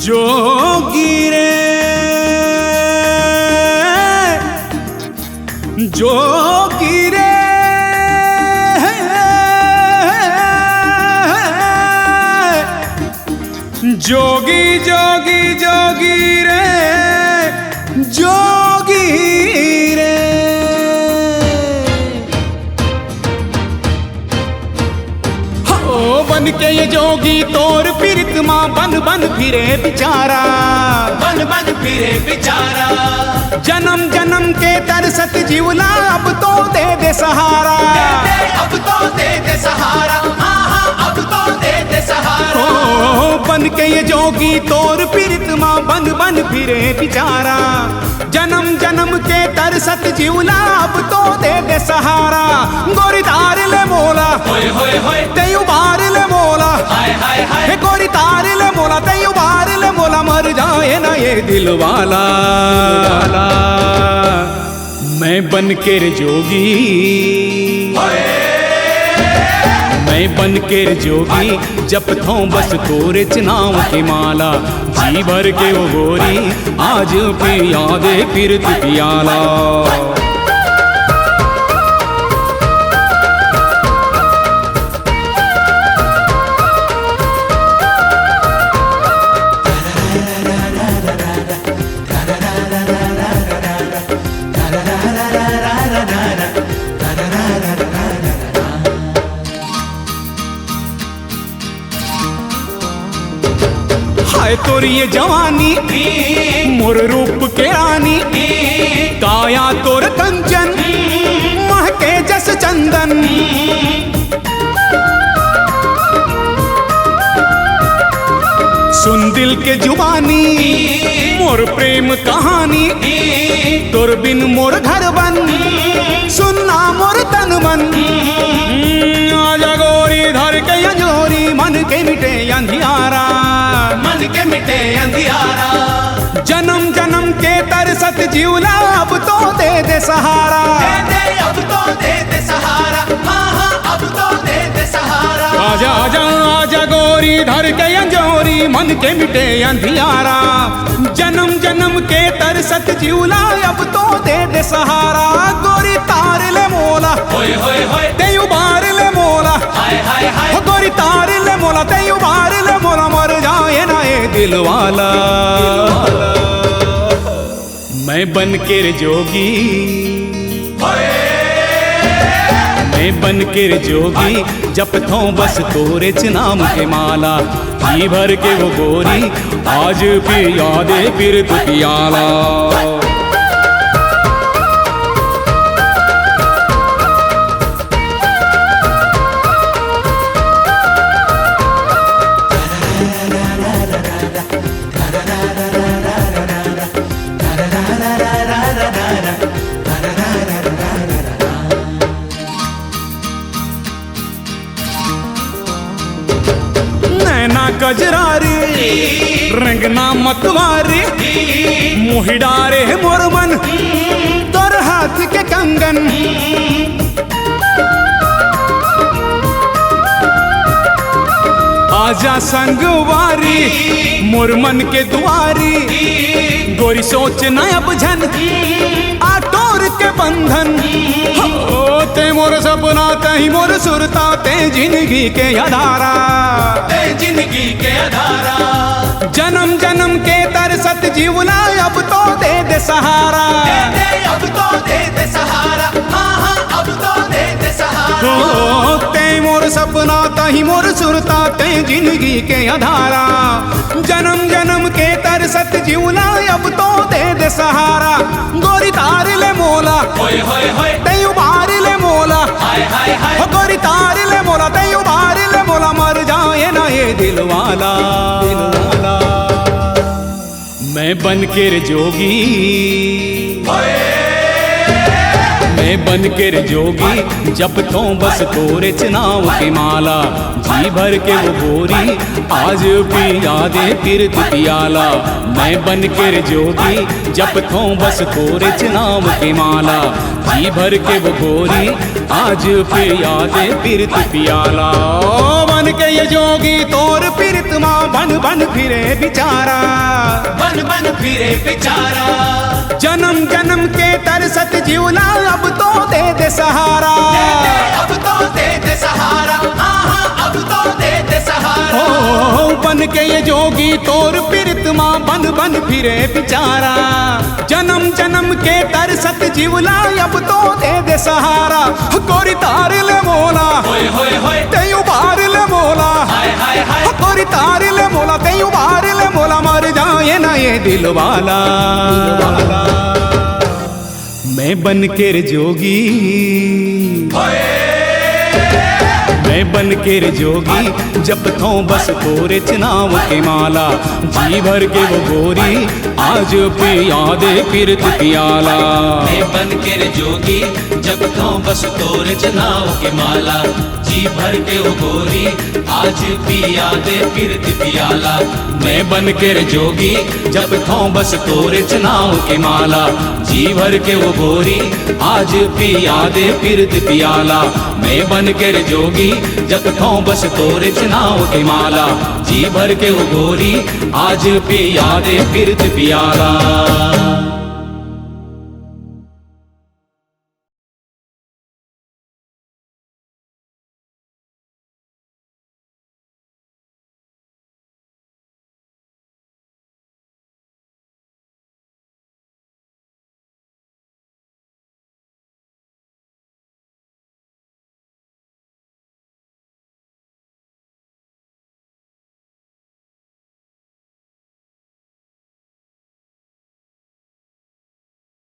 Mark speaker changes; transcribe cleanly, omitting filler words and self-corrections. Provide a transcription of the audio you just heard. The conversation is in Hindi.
Speaker 1: जोगी रे जोगी रे जोगी जोगी जोगी रे जोगी रे। हो बन के ये जोगी तोर पीरित माँ बन बन फिरे बेचारा,
Speaker 2: बन बन फिरे बेचारा।
Speaker 1: जन्म जन्म के तरसत जीवला अब तो दे दे सहारा,
Speaker 2: अब तो दे दे सहारा। हाँ हाँ अब तो दे दे सहारा।
Speaker 1: ओ बन के ये जोगी तोर पीरित माँ बन बन फिरे बेचारा, जन्म जन्म के तरसत जीवला अब तो दे दे सहारा। गोरी तार ले मोला
Speaker 2: होए होए होए
Speaker 1: ते उबार ले मोला,
Speaker 2: हाय हाय हाय।
Speaker 1: हे गोरी तार ले मोला ते उबार ले मोला, मर जाए ना ये दिल वाला। मैं बन के रे जोगी, मैं बन के रे जोगी जपता हूँ बस तोरे चनाव की माला। जी भर के वो गोरी आज भी यादे फिर तू पियाला। हाय तोरी ये जवानी मोर रूप के रानी, काया तोर कंचन महके जस चंदन। सुन दिल के जुबानी मोर प्रेम कहानी, तोर बिन मोर घर बन सुनना मोर तन मन। आजा गोरी धर के अंजोरी मन के मिटे अंधियारा,
Speaker 2: मन के मिटे अंधियारा।
Speaker 1: जन्म जन्म के तरसत जीवला अब तो दे दे सहारा,
Speaker 2: अब तो दे दे सहारा। हाँ हाँ अब तो दे दे सहारा।
Speaker 1: आजा आजा आजा गोरी धर के अंजोरी मन के मिटे अंधियारा। जन्म जन्म के तरसत जीवला अब तो दे दे सहारा। गोरी तार ले मोला
Speaker 2: होए होए होए
Speaker 1: ते उबार ले मोला,
Speaker 2: हाय हाय हाय।
Speaker 1: हो गोरी तार ले मोला ते उबार ले मोला, मर जाए ना ये दिल वाला। मैं बन के रे जोगी, मैं बन के रे जोगी जपता हूँ बस तोरे नाम के माला। जी भर के वो गोरी आज भी यादे फिर तू पियाला। गजरारी रंगना मतवारी, मोहिडारे मोर मन तोर हाथ के कंगन। आजा संगवारी मोर मन के दुआरी, गोरी सोच न अब झन आटोर के बंधन। हो ते मोर सपना ते मोर सुरता ते जिंदगी के अधारा,
Speaker 2: ते जिंदगी के अधारा।
Speaker 1: जन्म जन्म के तरसत जीवला अब तो दे दे सहारा,
Speaker 2: अब तो दे दे सहारा। हाँ हाँ अब तो दे दे सहारा।
Speaker 1: हो ते मोर सपना तही मोर सुरता ते जिंदगी के अधारा। जन्म जन्म के तरसत जीवला अब तो दे दे सहारा। गोरी तार ले मोला
Speaker 2: होए होए होए
Speaker 1: ते उबार ले मोला,
Speaker 2: हाय हाय हाय।
Speaker 1: हो गोरी तार ले मोला ते उबार ले मोला, मर जाए ना ये दिल वाला। मैं बन के रे जोगी, मैं बन के रे जोगी जपतों बस तोरे चनाव की माला, जी भर के वो गोरी आज पिया दे पीरत पियाला। मैं बन के रे जोगी जपतों बस तोरे चनाव की माला, जी भर के वो गोरी आज पिया दे पीरत पियाला। ओ बन के ये जोगी तोर पीरत माँ बन बन फिरे बिचारा,
Speaker 2: बन बन फिरे बेचारा।
Speaker 1: जन्म जन्म के तरसत जीवला अब तो दे दे सहारा।
Speaker 2: दे दे अब तो दे दे सहारा, हाँ हाँ अब तो दे दे सहारा।
Speaker 1: ओ बन के ये जोगी तोर पीरत माँ बन बन फिरे बिचारा, जन्म जन्म के तरसत जीवला अब तो दे दे सहारा। गोरी तार ले मोला
Speaker 2: होए होए होए,
Speaker 1: ते उबार ले मोला,
Speaker 2: हाय हाय हाय।
Speaker 1: गोरी तार ले मोला ते उबार ले मोला, मर जाए ना ये दिल वाला। मैं बन के रे जोगी, मैं बन के रे जोगी जपतों बस तोरे चनाव के माला, जी भर के वो गोरी आज पिया दे पीरत पियाला।
Speaker 2: मैं बन के रे जोगी जपतों बस तोरे चनाव के माला, जी भर के वो गोरी आज पिया दे पीरत पियाला।
Speaker 1: मैं बन के रे जोगी जपतों बस तोरे चनाव के माला, जी भर के वो गोरी आज पिया दे पीरत पियाला। मैं बन के रे जोगी जपतों बस तोरे चनाव के माला, जी भर के वो गोरी आज पिया दे पीरत पियाला।